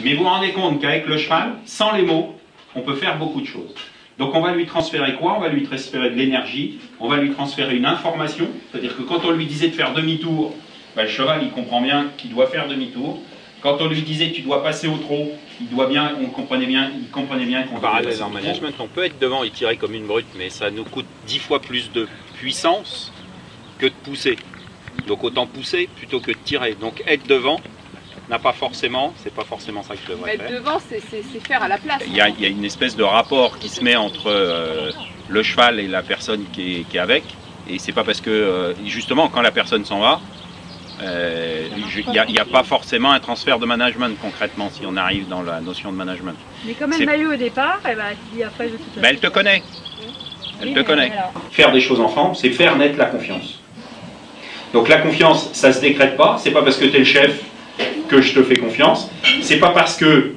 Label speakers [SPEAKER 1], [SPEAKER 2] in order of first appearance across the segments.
[SPEAKER 1] Mais vous vous rendez compte qu'avec le cheval, sans les mots, on peut faire beaucoup de choses. Donc on va lui transférer quoi? On va lui transférer de l'énergie, on va lui transférer une information, c'est-à-dire que quand on lui disait de faire demi-tour, ben, le cheval il comprend bien qu'il doit faire demi-tour. Quand on lui disait tu dois passer au trot, il comprenait bien qu'on
[SPEAKER 2] Pareil en management, on peut être devant et tirer comme une brute, mais ça nous coûte 10 fois plus de puissance que de pousser. Donc autant pousser plutôt que de tirer. Donc être devant n'a pas forcément, c'est pas forcément ça que je devrais faire.
[SPEAKER 3] Être devant, c'est faire à la place.
[SPEAKER 2] Il y a une espèce de rapport qui se met entre le cheval et la personne qui est avec. Et c'est pas parce que, justement, quand la personne s'en va, il n'y a pas forcément un transfert de management concrètement, si on arrive dans la notion de management.
[SPEAKER 4] Mais comme elle m'a eu au départ, elle m'a dit après de toute façon.
[SPEAKER 2] Ben, elle te connaît. Elle te connaît.
[SPEAKER 1] Faire des choses ensemble, c'est faire naître la confiance. Donc la confiance, ça ne se décrète pas, c'est pas parce que tu es le chef que je te fais confiance, c'est pas parce que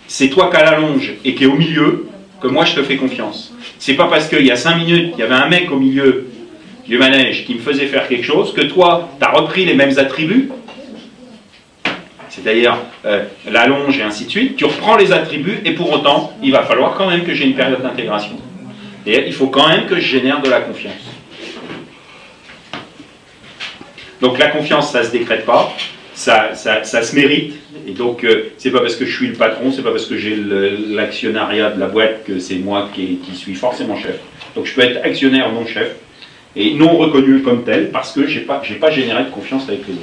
[SPEAKER 1] c'est toi qui as la longe et qui est au milieu que moi je te fais confiance. C'est pas parce qu'il y a 5 minutes, il y avait un mec au milieu du manège qui me faisait faire quelque chose, que toi, tu as repris les mêmes attributs, c'est-à-dire la longe et ainsi de suite, tu reprends les attributs et pour autant, il va falloir quand même que j'ai une période d'intégration. Et il faut quand même que je génère de la confiance. Donc la confiance, ça ne se décrète pas, ça se mérite, et donc c'est pas parce que je suis le patron, c'est pas parce que j'ai l'actionnariat de la boîte que c'est moi qui suis forcément chef. Donc je peux être actionnaire non chef, et non reconnu comme tel, parce que j'ai pas généré de confiance avec les autres.